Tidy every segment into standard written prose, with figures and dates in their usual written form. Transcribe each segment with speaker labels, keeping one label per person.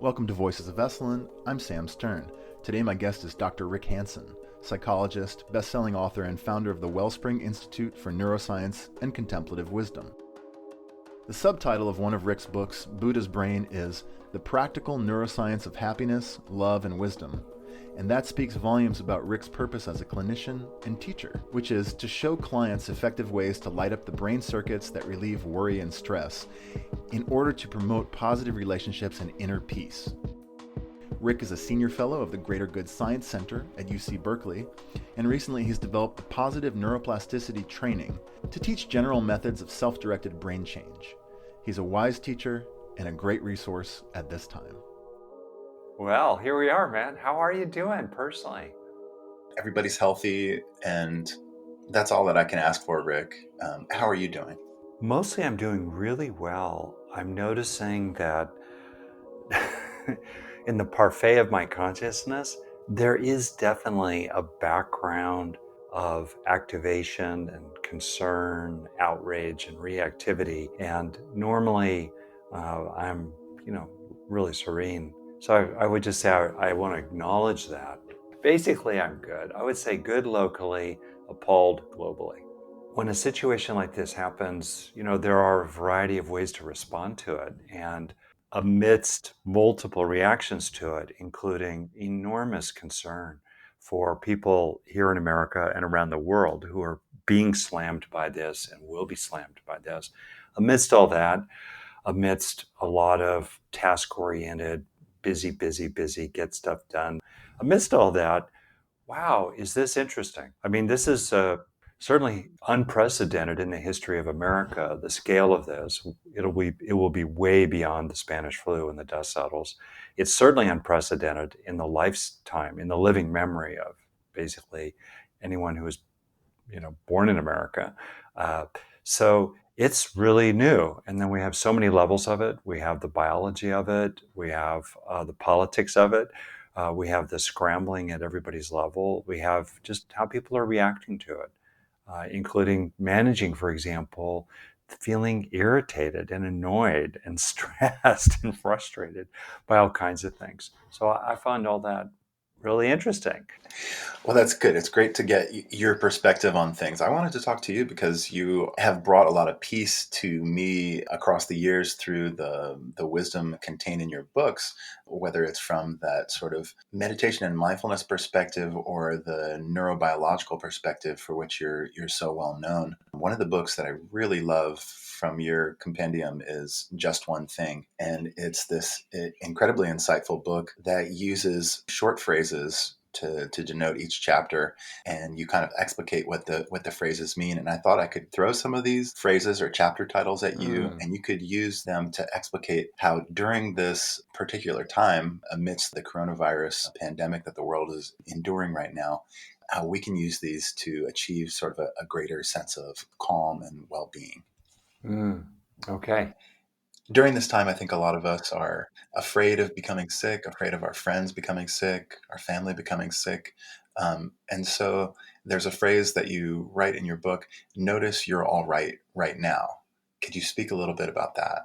Speaker 1: Welcome to Voices of Esalen. I'm Sam Stern. Today my guest is Dr. Rick Hanson, psychologist, best-selling author, and founder of the Wellspring Institute for Neuroscience and Contemplative Wisdom. The subtitle of one of Rick's books, Buddha's Brain, is The Practical Neuroscience of Happiness, Love, and Wisdom. And that speaks volumes about Rick's purpose as a clinician and teacher, which is to show clients effective ways to light up the brain circuits that relieve worry and stress in order to promote positive relationships and inner peace. Rick is a senior fellow of the Greater Good Science Center at UC Berkeley, and recently he's developed the positive neuroplasticity training to teach general methods of self-directed brain change. He's a wise teacher and a great resource at this time.
Speaker 2: Well, here we are, man. How are you doing personally?
Speaker 1: Everybody's healthy, and that's all that I can ask for, Rick. How are you doing?
Speaker 2: Mostly I'm doing really well. I'm noticing that in the parfait of my consciousness, there is definitely a background of activation and concern, outrage, and reactivity. And normally I'm, really serene. So I would just say I want to acknowledge that. Basically, I'm good. I would say good locally, appalled globally. When a situation like this happens, there are a variety of ways to respond to it. And amidst multiple reactions to it, including enormous concern for people here in America and around the world who are being slammed by this and will be slammed by this, amidst all that, amidst a lot of task-oriented, busy, get stuff done. Amidst all that, wow, is this interesting? I mean, this is certainly unprecedented in the history of America. The scale of this, it will be way beyond the Spanish flu and the dust settles. It's certainly unprecedented in the lifetime, in the living memory of basically anyone who was, born in America. So it's really new. And then we have so many levels of it. We have the biology of it. We have the politics of it. We have the scrambling at everybody's level. We have just how people are reacting to it, including managing, for example, feeling irritated and annoyed and stressed and frustrated by all kinds of things. So I found all that really interesting.
Speaker 1: Well, that's good. It's great to get your perspective on things. I wanted to talk to you because you have brought a lot of peace to me across the years through the wisdom contained in your books, whether it's from that sort of meditation and mindfulness perspective or the neurobiological perspective for which you're so well known. One of the books that I really love from your compendium is Just One Thing. And it's this incredibly insightful book that uses short phrases to denote each chapter, and you kind of explicate what the phrases mean. And I thought I could throw some of these phrases or chapter titles at you, and you could use them to explicate how during this particular time, amidst the coronavirus pandemic that the world is enduring right now, how we can use these to achieve sort of a greater sense of calm and well-being.
Speaker 2: Okay.
Speaker 1: During this time, I think a lot of us are afraid of becoming sick, afraid of our friends becoming sick, our family becoming sick. And so there's a phrase that you write in your book, notice you're all right now. Could you speak a little bit about that?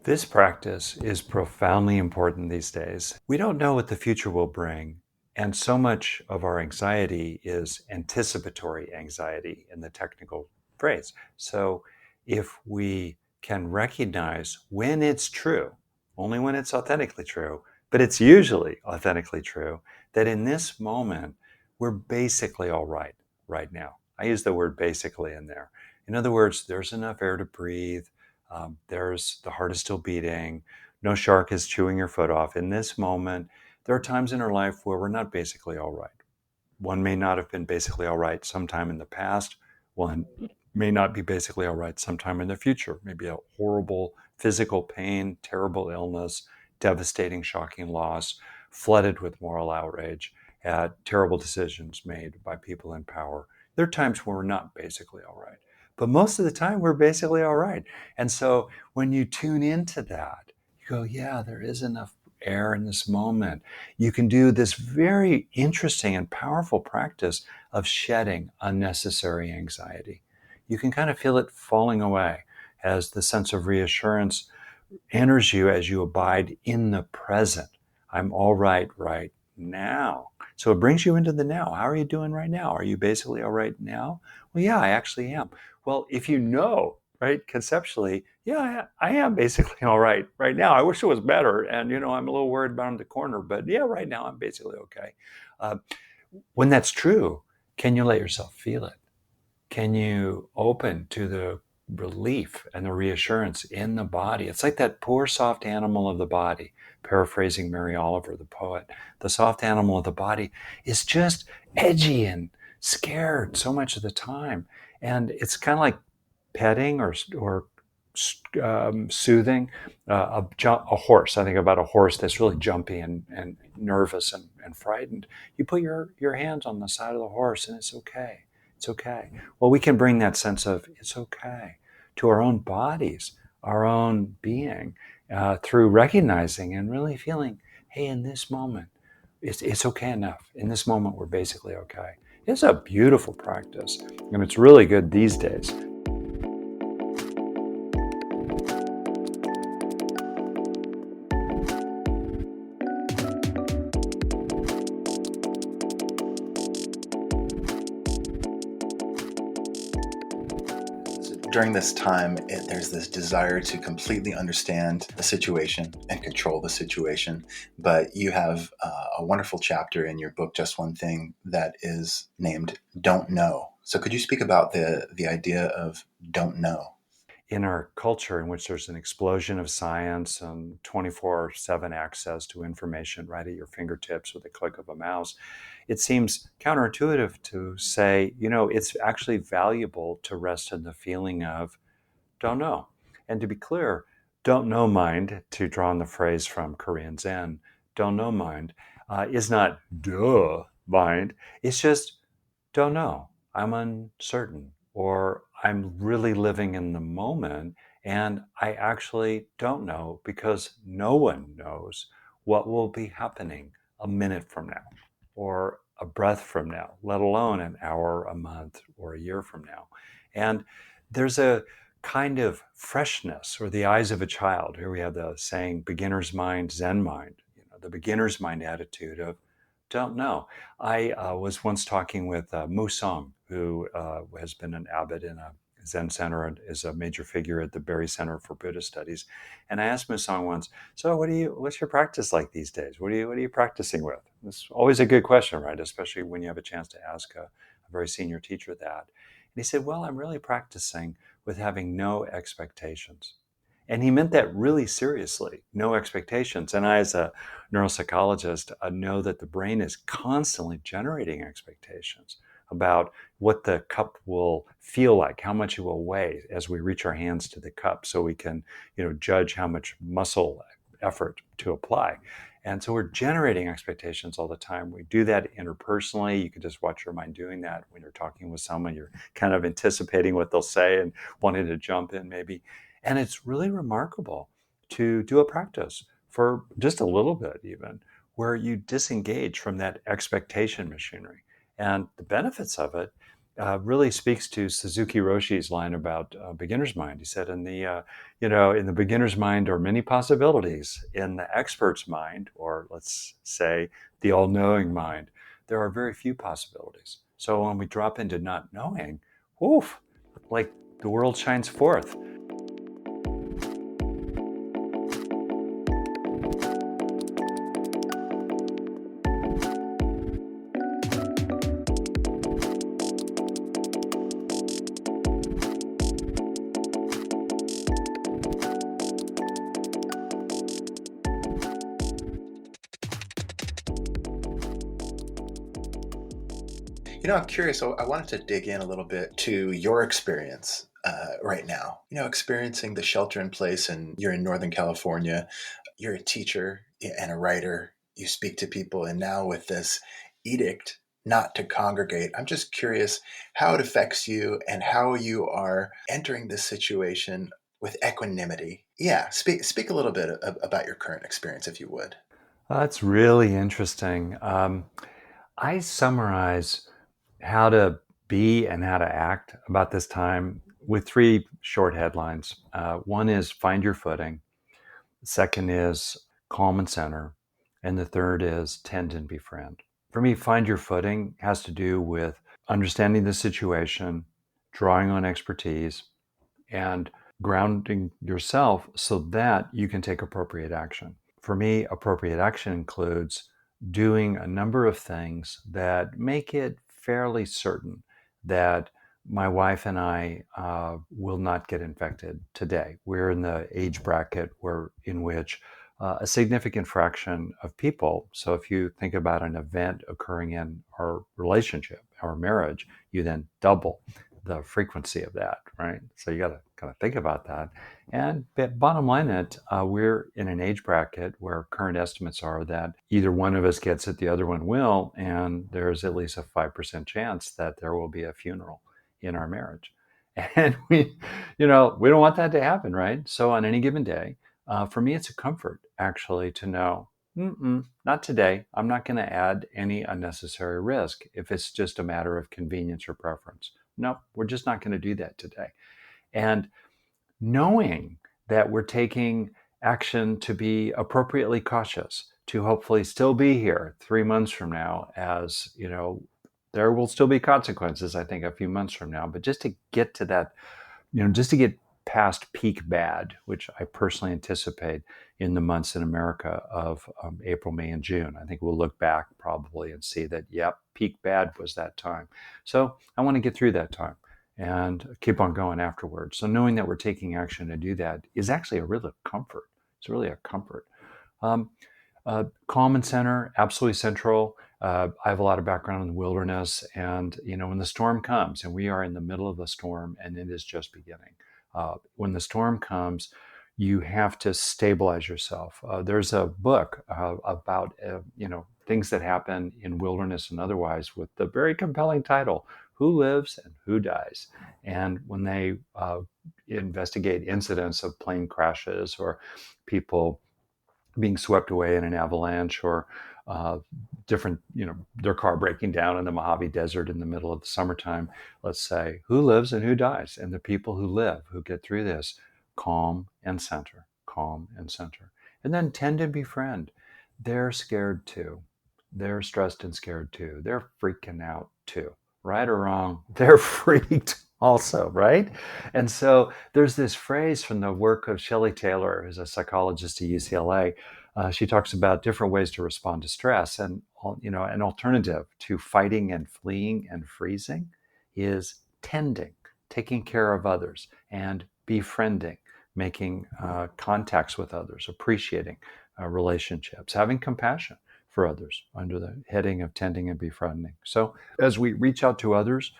Speaker 2: This practice is profoundly important these days. We don't know what the future will bring. And so much of our anxiety is anticipatory anxiety in the technical phrase. So if we can recognize when it's true, only when it's authentically true, but it's usually authentically true, that in this moment, we're basically all right now. I use the word basically in there. In other words, there's enough air to breathe. There's the heart is still beating. No shark is chewing your foot off. In this moment, there are times in our life where we're not basically all right. One may not have been basically all right sometime in the past. One may not be basically all right sometime in the future. Maybe a horrible physical pain, terrible illness, devastating, shocking loss, flooded with moral outrage at terrible decisions made by people in power. There are times when we're not basically all right. But most of the time, we're basically all right. And so when you tune into that, you go, yeah, there is enough air in this moment. You can do this very interesting and powerful practice of shedding unnecessary anxiety. You can kind of feel it falling away as the sense of reassurance enters you as you abide in the present. I'm all right now. So it brings you into the now. How are you doing right now? Are you basically all right now? Well, yeah, I actually am. Well, if you know, right, conceptually, yeah, I am basically all right now. I wish it was better. And, I'm a little worried about the corner, but yeah, right now I'm basically okay. Uh, when that's true, can you let yourself feel it? Can you open to the relief and the reassurance in the body? It's like that poor soft animal of the body, paraphrasing Mary Oliver, the poet. The soft animal of the body is just edgy and scared so much of the time. And it's kind of like petting or soothing a horse. I think about a horse that's really jumpy and nervous and frightened. You put your hands on the side of the horse and it's okay. It's okay. Well, we can bring that sense of it's okay to our own bodies, our own being, through recognizing and really feeling, hey, in this moment, it's okay enough. In this moment, we're basically okay. It's a beautiful practice, and it's really good these days.
Speaker 1: During this time, there's this desire to completely understand the situation and control the situation. But you have a wonderful chapter in your book, Just One Thing, that is named Don't Know. So could you speak about the idea of don't know?
Speaker 2: In our culture, in which there's an explosion of science and 24/7 access to information right at your fingertips with a click of a mouse, it seems counterintuitive to say, it's actually valuable to rest in the feeling of don't know. And to be clear, don't know mind, to draw on the phrase from Korean Zen, don't know mind, is not duh mind. It's just don't know. I'm uncertain, or I'm really living in the moment, and I actually don't know because no one knows what will be happening a minute from now, or a breath from now, let alone an hour, a month, or a year from now. And there's a kind of freshness, or the eyes of a child. Here we have the saying, beginner's mind, Zen mind, the beginner's mind attitude of don't know. I was once talking with Musong, who has been an abbot in a Zen center and is a major figure at the Berry Center for Buddhist Studies. And I asked Musong once, "So, what's your practice like these days? What are you practicing with?" It's always a good question, right? Especially when you have a chance to ask a very senior teacher that. And he said, "Well, I'm really practicing with having no expectations." And he meant that really seriously, no expectations. And I, as a neuropsychologist, know that the brain is constantly generating expectations about what the cup will feel like, how much it will weigh as we reach our hands to the cup, so we can, judge how much muscle effort to apply. And so we're generating expectations all the time. We do that interpersonally. You can just watch your mind doing that when you're talking with someone. You're kind of anticipating what they'll say and wanting to jump in maybe. And it's really remarkable to do a practice for just a little bit, even, where you disengage from that expectation machinery. And the benefits of it really speaks to Suzuki Roshi's line about beginner's mind. He said, in the beginner's mind are many possibilities. In the expert's mind, or let's say the all-knowing mind, there are very few possibilities. So when we drop into not knowing, woof, like the world shines forth.
Speaker 1: I'm curious. So I wanted to dig in a little bit to your experience right now. Experiencing the shelter in place, and you're in Northern California. You're a teacher and a writer. You speak to people, and now with this edict not to congregate, I'm just curious how it affects you and how you are entering this situation with equanimity. Yeah, speak a little bit about your current experience, if you would.
Speaker 2: That's really interesting. I summarize how to be and how to act about this time with three short headlines. One is find your footing. Second is calm and center. And the third is tend and befriend. For me, find your footing has to do with understanding the situation, drawing on expertise, and grounding yourself so that you can take appropriate action. For me, appropriate action includes doing a number of things that make it fairly certain that my wife and I will not get infected today. We're in the age bracket in which a significant fraction of people, so if you think about an event occurring in our relationship, our marriage, you then double the frequency of that, right? So you got to kind of think about that. And bottom line, we're in an age bracket where current estimates are that either one of us gets it, the other one will, and there's at least a 5% chance that there will be a funeral in our marriage. And we don't want that to happen, right? So on any given day, for me, it's a comfort actually to know, not today. I'm not going to add any unnecessary risk if it's just a matter of convenience or preference. No, we're just not going to do that today. And knowing that we're taking action to be appropriately cautious, to hopefully still be here 3 months from now, as you know, there will still be consequences, I think, a few months from now. But just to get to that, just to get past peak bad, which I personally anticipate in the months in America of April, May, and June. I think we'll look back probably and see that, yep, peak bad was that time. So I want to get through that time and keep on going afterwards. So knowing that we're taking action to do that is actually a real comfort. It's really a comfort. Um, Calm and center, absolutely central. I have a lot of background in the wilderness, and when the storm comes, and we are in the middle of a storm, and it is just beginning. When the storm comes, you have to stabilize yourself. There's a book about things that happen in wilderness and otherwise, with the very compelling title "Who Lives and Who Dies." And when they investigate incidents of plane crashes or people being swept away in an avalanche, or different, their car breaking down in the Mojave Desert in the middle of the summertime. Let's say, who lives and who dies? And the people who live, who get through this, calm and center, calm and center. And then tend to befriend. They're scared too. They're stressed and scared too. They're freaking out too. Right or wrong, they're freaked also, right? And so there's this phrase from the work of Shelley Taylor, who's a psychologist at UCLA. She talks about different ways to respond to stress, and an alternative to fighting and fleeing and freezing is tending, taking care of others, and befriending, making contacts with others, appreciating relationships, having compassion for others under the heading of tending and befriending. So as we reach out to others,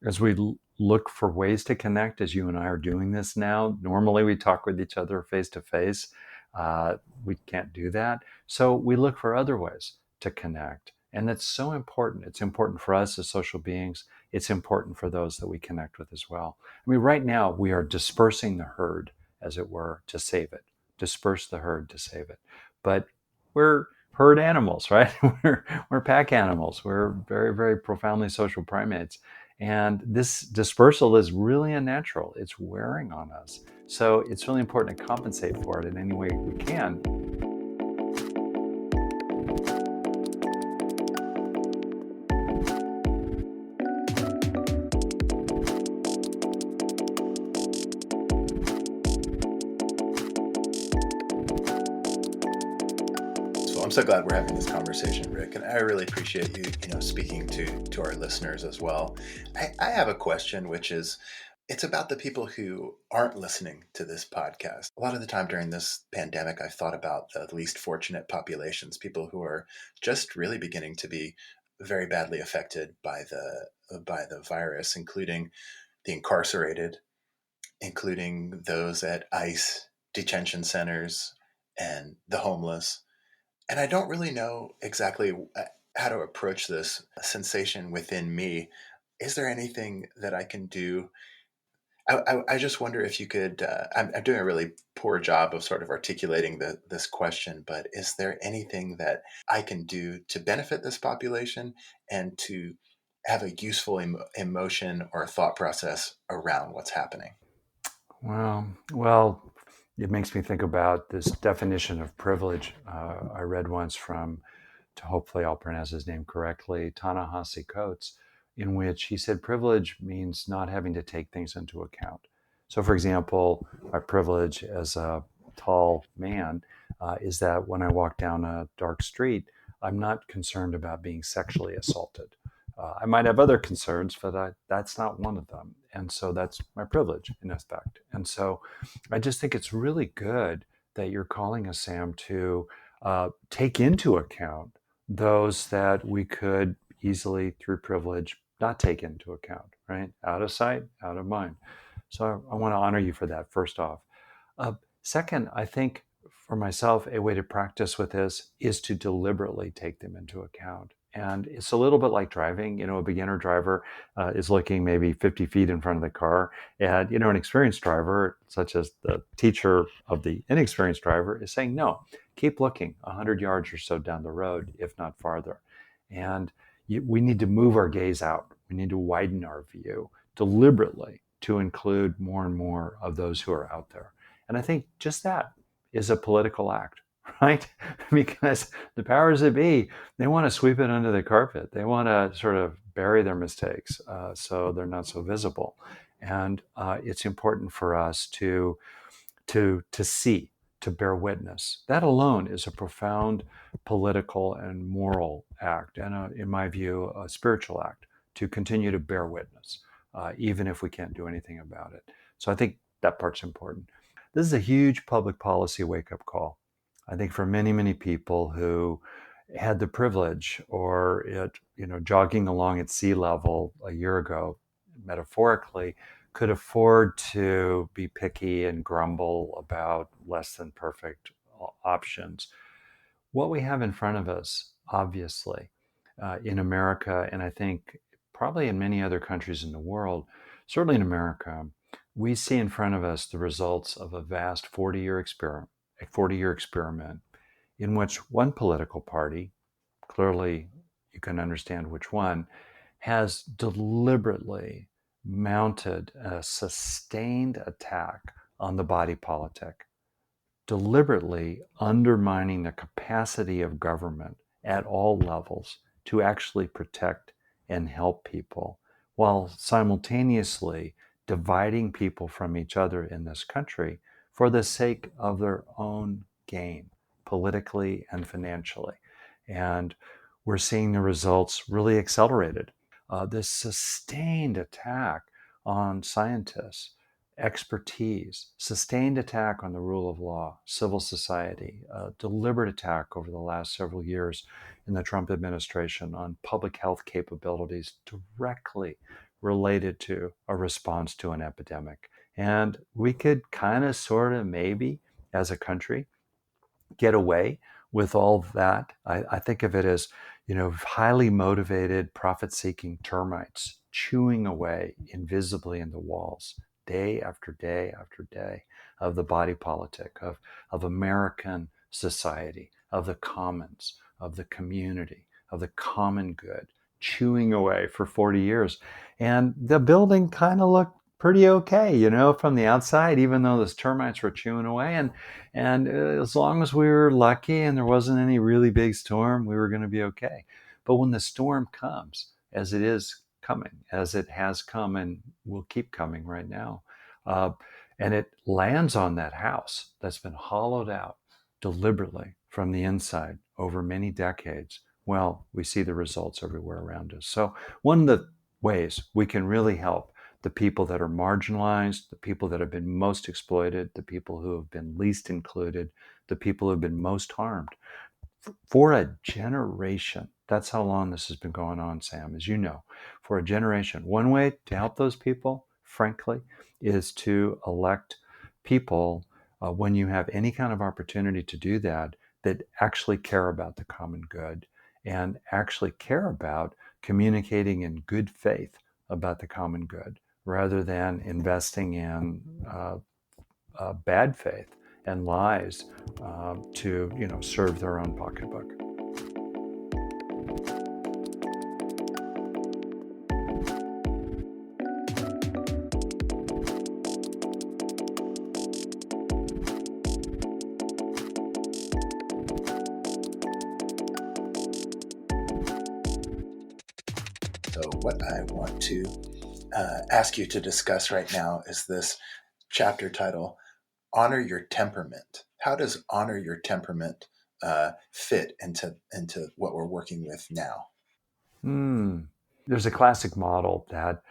Speaker 2: as we look for ways to connect, as you and I are doing this now. Normally, we talk with each other face to face. We can't do that. So we look for other ways to connect. And that's so important. It's important for us as social beings. It's important for those that we connect with as well. I mean, right now, we are dispersing the herd, as it were, to save it. Disperse the herd to save it. But we're herd animals, right? we're pack animals. We're very, very profoundly social primates. And this dispersal is really unnatural. It's wearing on us. So it's really important to compensate for it in any way we can.
Speaker 1: So I'm so glad we're having this conversation, Rick, and I really appreciate you, speaking to our listeners as well. I have a question, which is, it's about the people who aren't listening to this podcast. A lot of the time during this pandemic, I've thought about the least fortunate populations, people who are just really beginning to be very badly affected by the virus, including the incarcerated, including those at ICE detention centers and the homeless. And I don't really know exactly how to approach this sensation within me. Is there anything that I can do? I just wonder if you could. I'm doing a really poor job of sort of articulating this question, but is there anything that I can do to benefit this population and to have a useful emotion or thought process around what's happening?
Speaker 2: Well, it makes me think about this definition of privilege I read once from, to hopefully I'll pronounce his name correctly, Ta-Nehisi Coates, in which he said privilege means not having to take things into account. So, for example, my privilege as a tall man is that when I walk down a dark street, I'm not concerned about being sexually assaulted. I might have other concerns, but that's not one of them. And so that's my privilege in effect. And so I just think it's really good that you're calling us, Sam, to take into account those that we could easily, through privilege, not take into account, right? Out of sight, out of mind. So I want to honor you for that, first off. Uh, Second, I think for myself, a way to practice with this is to deliberately take them into account. And it's a little bit like driving. You know, a beginner driver is looking maybe 50 feet in front of the car. And, you know, an experienced driver, such as the teacher of the inexperienced driver, is saying, no, keep looking 100 yards or so down the road, if not farther. And we need to move our gaze out. We need to widen our view deliberately to include more and more of those who are out there. And I think just that is a political act, right? Because the powers that be, they want to sweep it under the carpet. They want to sort of bury their mistakes so they're not so visible. And it's important for us to see, to bear witness. That alone is a profound political and moral act, and in my view, a spiritual act to continue to bear witness, even if we can't do anything about it. So I think that part's important. This is a huge public policy wake-up call. I think for many, many people who had the privilege or jogging along at sea level a year ago, metaphorically, could afford to be picky and grumble about less than perfect options. What we have in front of us, obviously, in America, and I think probably in many other countries in the world, certainly in America, we see in front of us the results of a vast 40-year experiment in which one political party, clearly you can understand which one, has deliberately mounted a sustained attack on the body politic, deliberately undermining the capacity of government at all levels to actually protect and help people, while simultaneously dividing people from each other in this country for the sake of their own gain, politically and financially. And we're seeing the results really accelerated. This sustained attack on scientists, expertise, sustained attack on the rule of law, civil society, deliberate attack over the last several years in the Trump administration on public health capabilities directly related to a response to an epidemic. And we could kind of, sort of, maybe as a country, get away with all of that. I think of it as, highly motivated, profit-seeking termites chewing away invisibly in the walls, day after day after day, of the body politic, of American society, of the commons, of the community, of the common good, chewing away for 40 years. And the building kind of looked pretty okay, from the outside, even though those termites were chewing away. And as long as we were lucky and there wasn't any really big storm, we were going to be okay. But when the storm comes, as it is coming, as it has come and will keep coming right now, and it lands on that house that's been hollowed out deliberately from the inside over many decades, well, we see the results everywhere around us. So one of the ways we can really help the people that are marginalized, the people that have been most exploited, the people who have been least included, the people who have been most harmed for a generation. That's how long this has been going on, Sam, as you know, for a generation. One way to help those people, frankly, is to elect people, when you have any kind of opportunity to do that, that actually care about the common good and actually care about communicating in good faith about the common good, rather than investing in bad faith and lies to serve their own pocketbook.
Speaker 1: what I want to ask you to discuss right now is this chapter title, Honor Your Temperament. How does honor your temperament fit into what we're working with now?
Speaker 2: Hmm. There's a classic model that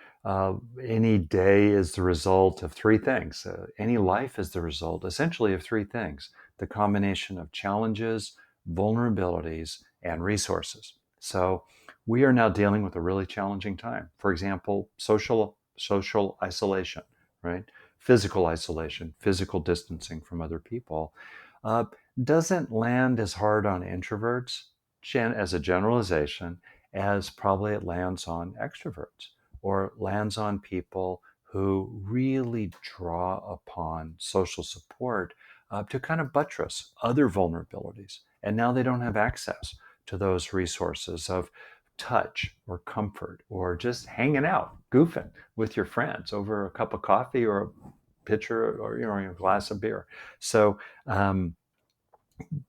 Speaker 2: any day is the result of three things. Any life is the result, essentially, of three things: the combination of challenges, vulnerabilities, and resources. So we are now dealing with a really challenging time. For example, social isolation, right? Physical isolation, physical distancing from other people, uh, doesn't land as hard on introverts as a generalization as probably it lands on extroverts or lands on people who really draw upon social support to kind of buttress other vulnerabilities. And now they don't have access to those resources of touch or comfort or just hanging out, goofing with your friends over a cup of coffee or a pitcher or a glass of beer. So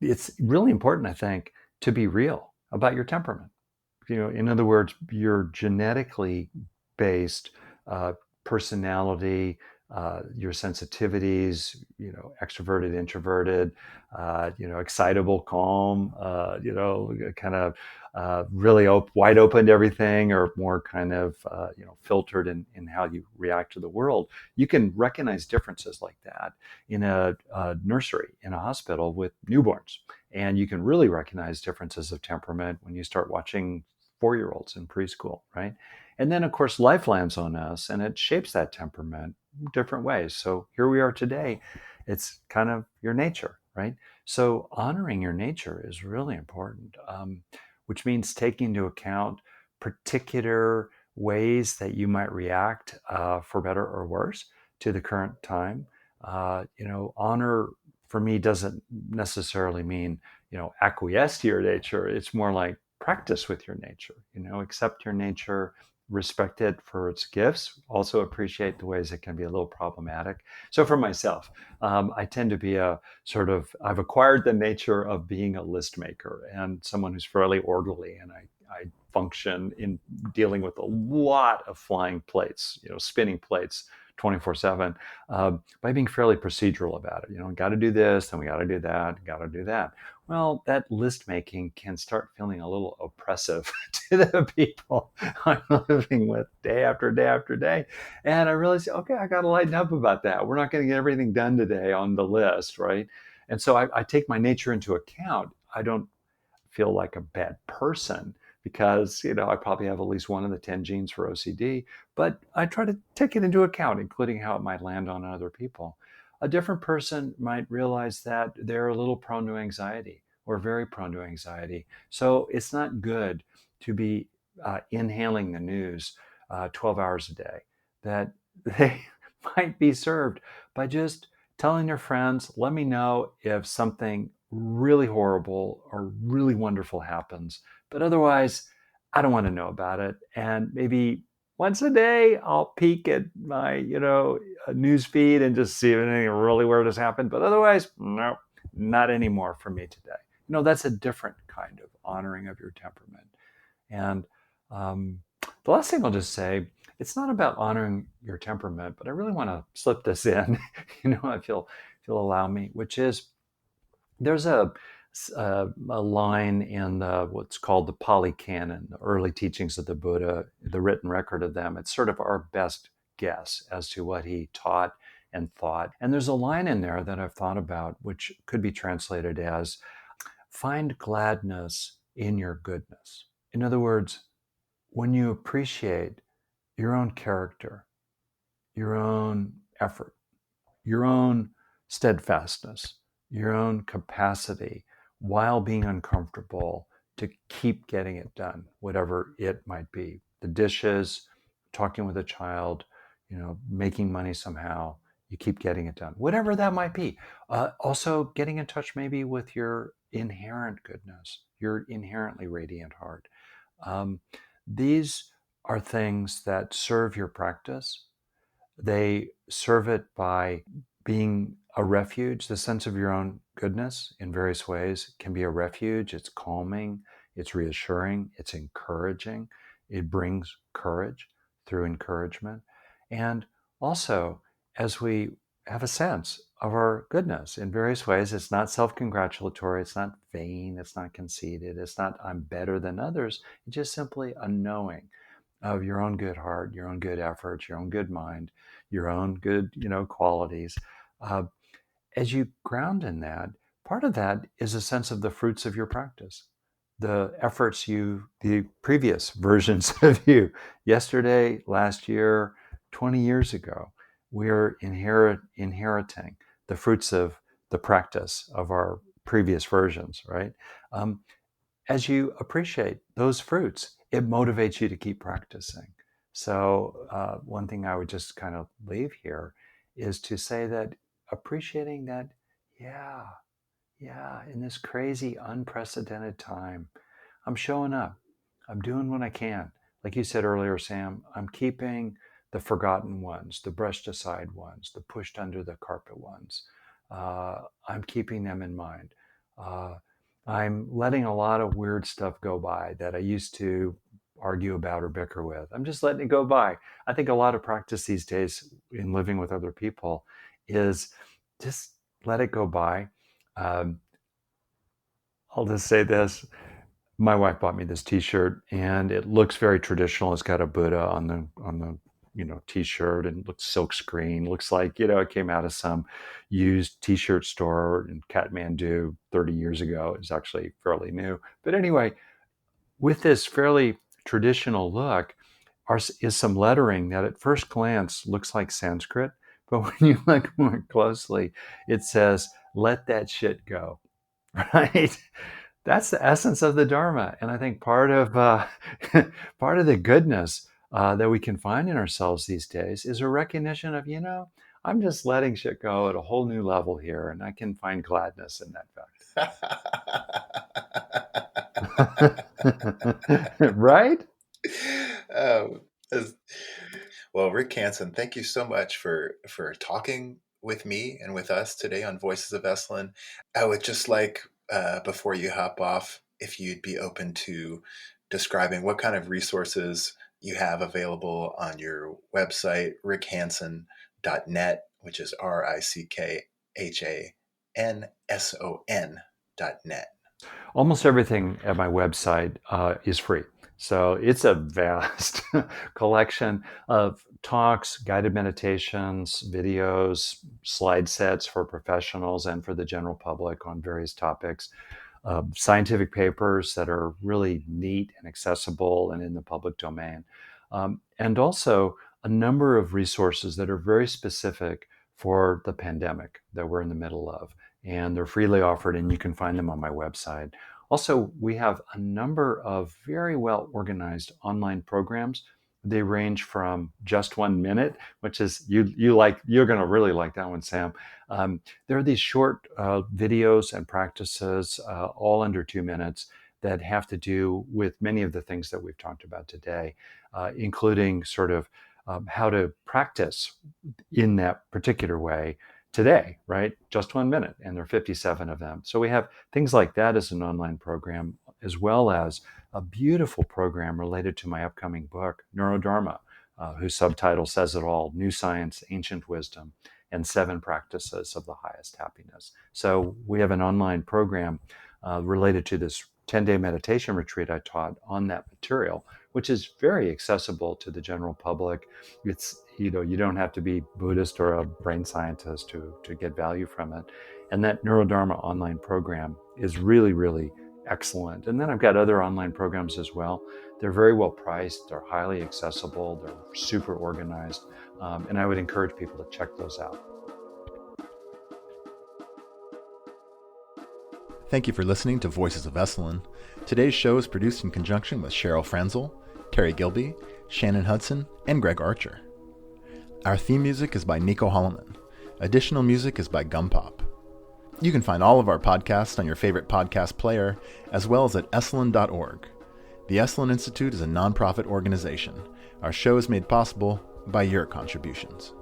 Speaker 2: it's really important, I think, to be real about your temperament. In other words, your genetically based uh, personality, your sensitivities, extroverted, introverted, excitable, calm, kind of really wide open to everything, or more kind of, filtered in how you react to the world. You can recognize differences like that in a nursery, in a hospital with newborns. And you can really recognize differences of temperament when you start watching 4 year olds in preschool, right? And then, of course, life lands on us and it shapes that temperament different ways. So here we are today. It's kind of your nature, right? So honoring your nature is really important, which means taking into account particular ways that you might react for better or worse to the current time. Honor for me doesn't necessarily mean, acquiesce to your nature. It's more like practice with your nature, accept your nature, respect it for its gifts, also appreciate the ways it can be a little problematic. So for myself, I tend to be I've acquired the nature of being a list maker and someone who's fairly orderly. And I function in dealing with a lot of flying plates, spinning plates 24/7, by being fairly procedural about it. Got to do this, then we got to do that, got to do that. Well, that list making can start feeling a little oppressive to the people I'm living with day after day after day. And I realized, okay, I got to lighten up about that. We're not going to get everything done today on the list, right? And so I take my nature into account. I don't feel like a bad person because I probably have at least one of the 10 genes for OCD, but I try to take it into account, including how it might land on other people. A different person might realize that they're a little prone to anxiety or very prone to anxiety. So it's not good to be inhaling the news 12 hours a day, that they might be served by just telling their friends, let me know if something really horrible or really wonderful happens. But otherwise, I don't want to know about it. And maybe once a day, I'll peek at my, news feed and just see if anything really weird has happened. But otherwise, no, not anymore for me today. That's a different kind of honoring of your temperament. And the last thing I'll just say, it's not about honoring your temperament, but I really want to slip this in, if you'll allow me, which is there's a line in what's called the Pali Canon, the early teachings of the Buddha, the written record of them. It's sort of our best guess as to what he taught and thought. And there's a line in there that I've thought about, which could be translated as, find gladness in your goodness. In other words, when you appreciate your own character, your own effort, your own steadfastness, your own capacity while being uncomfortable to keep getting it done, whatever it might be. The dishes, talking with a child, making money somehow, you keep getting it done, whatever that might be. Also, getting in touch maybe with your inherent goodness, your inherently radiant heart. Um, these are things that serve your practice. They serve it by being a refuge. The sense of your own goodness in various ways can be a refuge. It's calming, it's reassuring, it's encouraging. It brings courage through encouragement. And also, as we have a sense of our goodness in various ways, it's not self-congratulatory, it's not vain, it's not conceited, it's not I'm better than others. It's just simply a knowing of your own good heart, your own good efforts, your own good mind, your own good, qualities. Uh, as you ground in that, part of that is a sense of the fruits of your practice, the efforts the previous versions of you, yesterday, last year, 20 years ago, we're inheriting the fruits of the practice of our previous versions, right? As you appreciate those fruits, it motivates you to keep practicing. So, one thing I would just kind of leave here is to say that appreciating that, yeah, yeah, in this crazy, unprecedented time, I'm showing up. I'm doing what I can. Like you said earlier, Sam, I'm keeping the forgotten ones, the brushed aside ones, the pushed under the carpet ones. I'm keeping them in mind. Uh, I'm letting a lot of weird stuff go by that I used to argue about or bicker with. I'm just letting it go by. I think a lot of practice these days in living with other people is just let it go by. Um, I'll just say this. My wife bought me this T-shirt, and it looks very traditional. It's got a Buddha on the T-shirt, and looks silk screen. Looks like it came out of some used T-shirt store in Kathmandu 30 years ago. It's actually fairly new, but anyway, with this fairly traditional look, is some lettering that at first glance looks like Sanskrit, but when you look more closely, it says "Let that shit go." Right? That's the essence of the Dharma, and I think part of part of the goodness that we can find in ourselves these days is a recognition of I'm just letting shit go at a whole new level here, and I can find gladness in that fact. Right?
Speaker 1: um, as- well, Rick Hanson, thank you so much for talking with me and with us today on Voices of Esalen. I would just like, before you hop off, if you'd be open to describing what kind of resources you have available on your website, rickhanson.net, which is RICKHANSON.net.
Speaker 2: Almost everything at my website is free. So it's a vast collection of talks, guided meditations, videos, slide sets for professionals and for the general public on various topics, scientific papers that are really neat and accessible and in the public domain, and also a number of resources that are very specific for the pandemic that we're in the middle of. And they're freely offered, and you can find them on my website. Also, we have a number of very well organized online programs. They range from just 1 minute, which is you're going to really like that one, Sam. There are these short videos and practices, all under 2 minutes, that have to do with many of the things that we've talked about today, including sort of how to practice in that particular way today, right? Just 1 minute, and there are 57 of them. So we have things like that as an online program, as well as a beautiful program related to my upcoming book, Neurodharma, whose subtitle says it all: New Science, Ancient Wisdom, and 7 Practices of the Highest Happiness. So we have an online program related to this 10-day meditation retreat I taught on that material, which is very accessible to the general public. It's, you don't have to be Buddhist or a brain scientist to get value from it. And that Neurodharma online program is really, really excellent. And then I've got other online programs as well. They're very well priced, they're highly accessible, they're super organized. And I would encourage people to check those out.
Speaker 1: Thank you for listening to Voices of Esalen. Today's show is produced in conjunction with Cheryl Frenzel, Terry Gilby, Shannon Hudson, and Greg Archer. Our theme music is by Nico Holloman. Additional music is by Gum Pop. You can find all of our podcasts on your favorite podcast player, as well as at esalen.org. The Esalen Institute is a nonprofit organization. Our show is made possible by your contributions.